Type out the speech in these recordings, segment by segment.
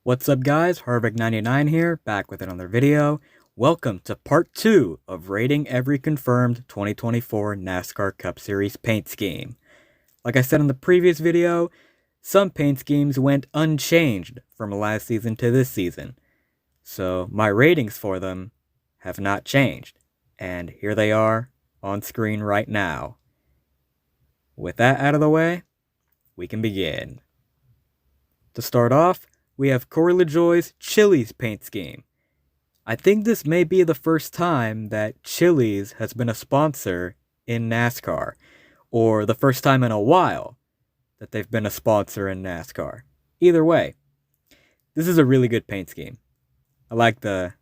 What's up guys, Harvick99 here, back with another video. Welcome to part 2 of rating every confirmed 2024 NASCAR Cup Series paint scheme. Like I said in the previous video, some paint schemes went unchanged from last season to this season. So my ratings for them have not changed, and here they are on screen right now. With that out of the way, we can begin. To start off, we have Corey LaJoie's Chili's paint scheme. I think this may be the first time that Chili's has been a sponsor in NASCAR, or the first time in a while that they've been a sponsor in NASCAR. Either way, this is a really good paint scheme. I like the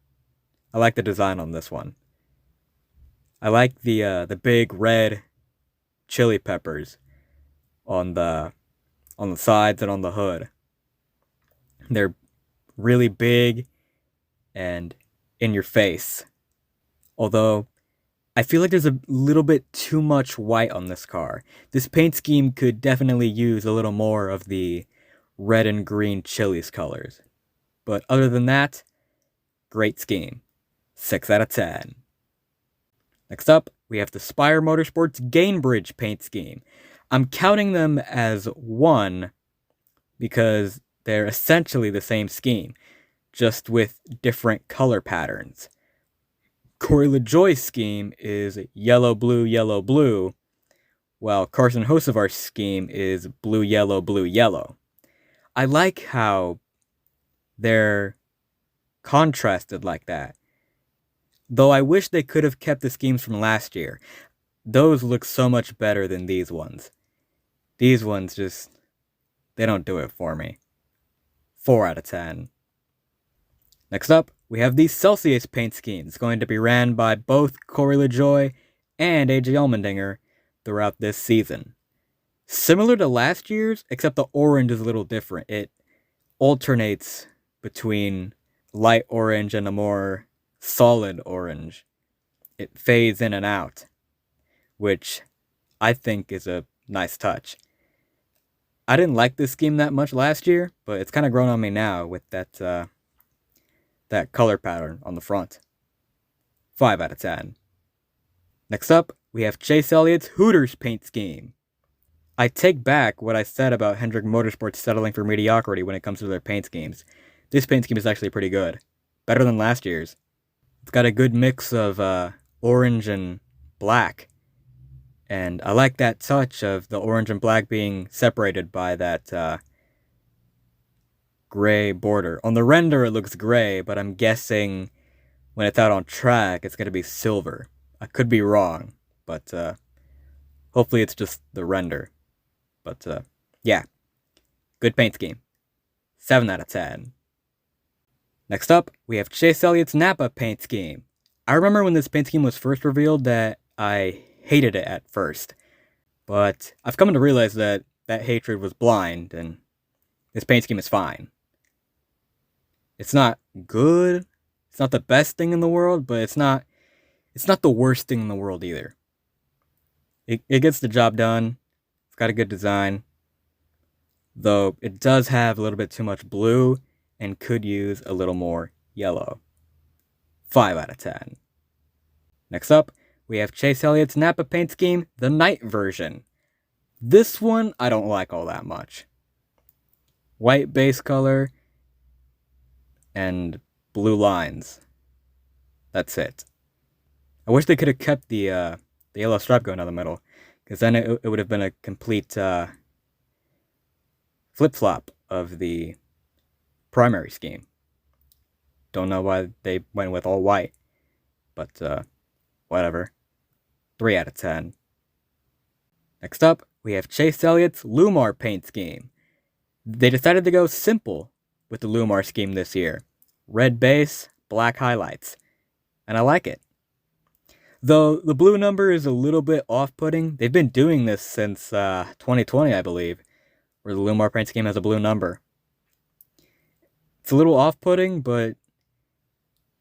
design on this one. I like the big red chili peppers on the sides and on the hood. They're really big and in your face. Although, I feel like there's a little bit too much white on this car. This paint scheme could definitely use a little more of the red and green Chili's colors. But other than that, great scheme. 6 out of 10. Next up, we have the Spire Motorsports Gainbridge paint scheme. I'm counting them as one because they're essentially the same scheme, just with different color patterns. Corey LaJoie's scheme is yellow, blue, while Carson Hocevar's scheme is blue, yellow. I like how they're contrasted like that. Though I wish they could have kept the schemes from last year. Those look so much better than these ones. These ones just, they don't do it for me. 4 out of 10. Next up, we have the Celsius paint scheme. It's going to be ran by both Corey LaJoie and AJ Allmendinger throughout this season. Similar to last year's, except the orange is a little different. It alternates between light orange and a more solid orange. It fades in and out, which I think is a nice touch. I didn't like this scheme that much last year, but it's kind of grown on me now with that color pattern on the front. 5 out of 10. Next up, we have Chase Elliott's Hooters paint scheme. I take back what I said about Hendrick Motorsports settling for mediocrity when it comes to their paint schemes. This paint scheme is actually pretty good. Better than last year's. It's got a good mix of orange and black. And I like that touch of the orange and black being separated by that gray border. On the render, it looks gray, but I'm guessing when it's out on track, it's going to be silver. I could be wrong, but hopefully it's just the render. But yeah, good paint scheme. 7 out of 10. Next up, we have Chase Elliott's Napa paint scheme. I remember when this paint scheme was first revealed that I hated it at first, but I've come to realize that that hatred was blind, and this paint scheme is fine. It's not good, it's not the best thing in the world, but it's not the worst thing in the world either. It gets the job done, it's got a good design, though it does have a little bit too much blue and could use a little more yellow. 5 out of 10. Next up, we have Chase Elliott's Napa paint scheme, the night version. This one I don't like all that much. White base color and blue lines. That's it. I wish they could have kept the yellow stripe going down the middle, because then it would have been a complete flip-flop of the primary scheme. Don't know why they went with all white, but whatever. 3 out of 10. Next up, we have Chase Elliott's Lumar paint scheme. They decided to go simple with the Lumar scheme this year. Red base, black highlights. And I like it. Though the blue number is a little bit off-putting. They've been doing this since 2020, I believe, where the Lumar paint scheme has a blue number. It's a little off-putting, but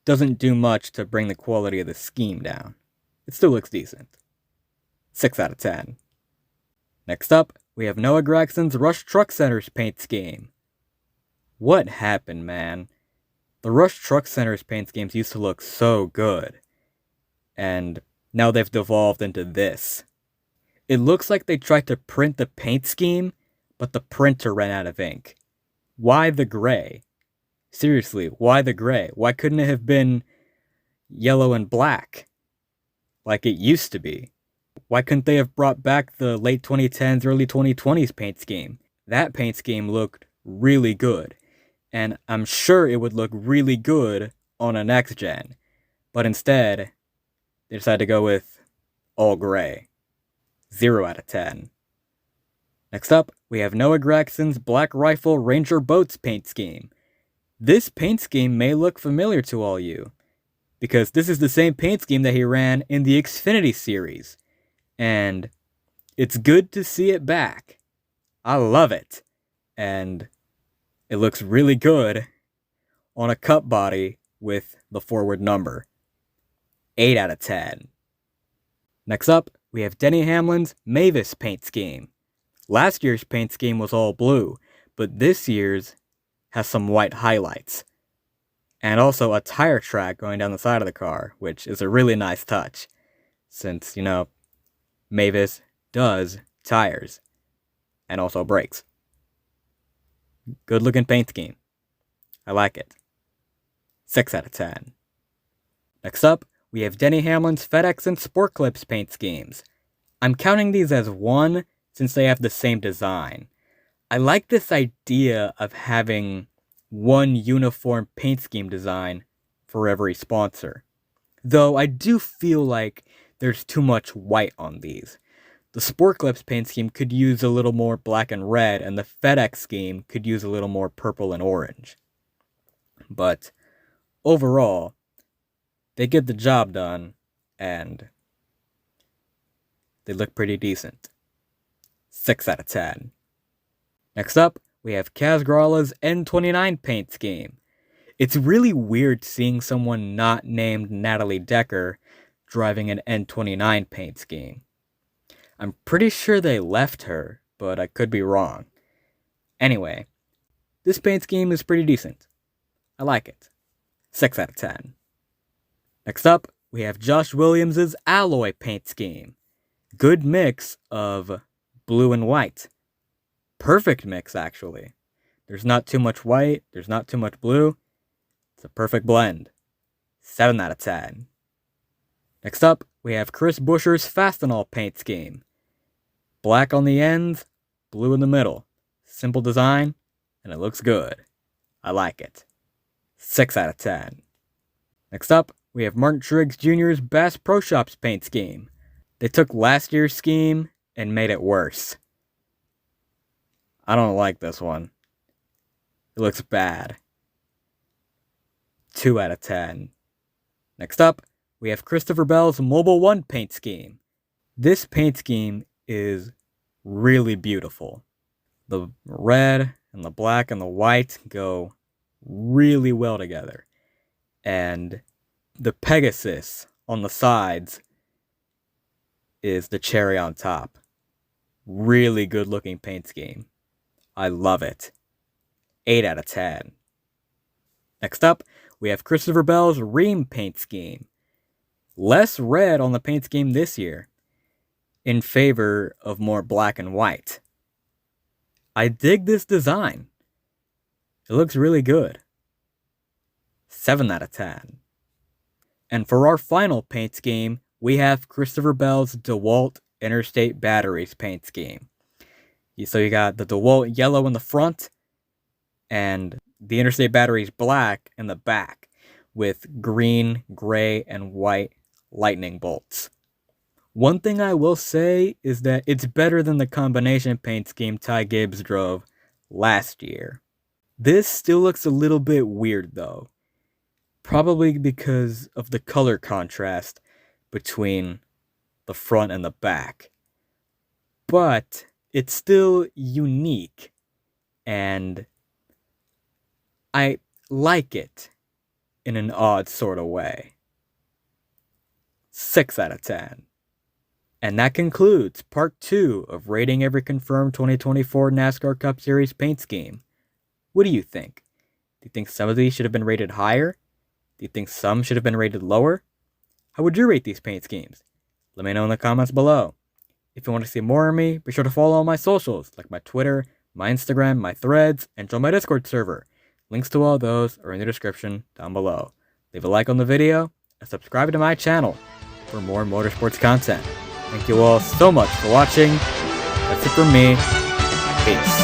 doesn't do much to bring the quality of the scheme down. It still looks decent. 6 out of 10. Next up, we have Noah Gragson's Rush Truck Center's paint scheme. What happened, man? The Rush Truck Center's paint schemes used to look so good, and now they've devolved into this. It looks like they tried to print the paint scheme, but the printer ran out of ink. Why the gray? Seriously, why the gray? Why couldn't it have been yellow and black, like it used to be? Why couldn't they have brought back the late 2010s, early 2020s paint scheme? That paint scheme looked really good, and I'm sure it would look really good on a next gen. But instead, they decided to go with all gray. 0 out of 10. Next up, we have Noah Gragson's Black Rifle Ranger Boats paint scheme. This paint scheme may look familiar to all you, because this is the same paint scheme that he ran in the Xfinity series, and it's good to see it back. I love it, and it looks really good on a cup body with the forward number. 8 out of 10. Next up, we have Denny Hamlin's Mavis paint scheme. Last year's paint scheme was all blue, but this year's has some white highlights. And also a tire track going down the side of the car, which is a really nice touch. Since, Mavis does tires. And also brakes. Good looking paint scheme. I like it. 6 out of 10. Next up, we have Denny Hamlin's FedEx and Sport Clips paint schemes. I'm counting these as one since they have the same design. I like this idea of having one uniform paint scheme design for every sponsor. Though I do feel like there's too much white on these. The Sport Clips paint scheme could use a little more black and red, and the FedEx scheme could use a little more purple and orange. But overall, they get the job done, and they look pretty decent. 6 out of 10. Next up, we have Kaz Grala's N29 paint scheme. It's really weird seeing someone not named Natalie Decker driving an N29 paint scheme. I'm pretty sure they left her, but I could be wrong. Anyway, this paint scheme is pretty decent. I like it. 6 out of 10. Next up, we have Josh Williams' Alloy paint scheme. Good mix of blue and white. Perfect mix, actually. There's not too much white, there's not too much blue. It's a perfect blend. 7 out of 10. Next up, we have Chris Buescher's Fastenal paint scheme. Black on the ends, blue in the middle. Simple design, and it looks good. I like it. 6 out of 10. Next up, we have Martin Triggs Jr.'s Bass Pro Shops paint scheme. They took last year's scheme and made it worse. I don't like this one. It looks bad. 2 out of 10. Next up, we have Christopher Bell's Mobile One paint scheme. This paint scheme is really beautiful. The red and the black and the white go really well together. And the Pegasus on the sides is the cherry on top. Really good looking paint scheme. I love it. 8 out of 10. Next up, we have Christopher Bell's Ream paint scheme. Less red on the paint scheme this year, in favor of more black and white. I dig this design. It looks really good. 7 out of 10. And for our final paint scheme, we have Christopher Bell's DeWalt Interstate Batteries paint scheme. So you got the DeWalt yellow in the front, and the Interstate Batteries black in the back, with green, gray, and white lightning bolts. One thing I will say is that it's better than the combination paint scheme Ty Gibbs drove last year. This still looks a little bit weird though. Probably because of the color contrast between the front and the back. But it's still unique, and I like it in an odd sort of way. 6 out of 10. And that concludes part 2 of rating every confirmed 2024 NASCAR Cup Series paint scheme. What do you think? Do you think some of these should have been rated higher? Do you think some should have been rated lower? How would you rate these paint schemes? Let me know in the comments below. If you want to see more of me, be sure to follow all my socials, like my Twitter, my Instagram, my Threads, and join my Discord server. Links to all those are in the description down below. Leave a like on the video, and subscribe to my channel for more motorsports content. Thank you all so much for watching. That's it from me. Peace.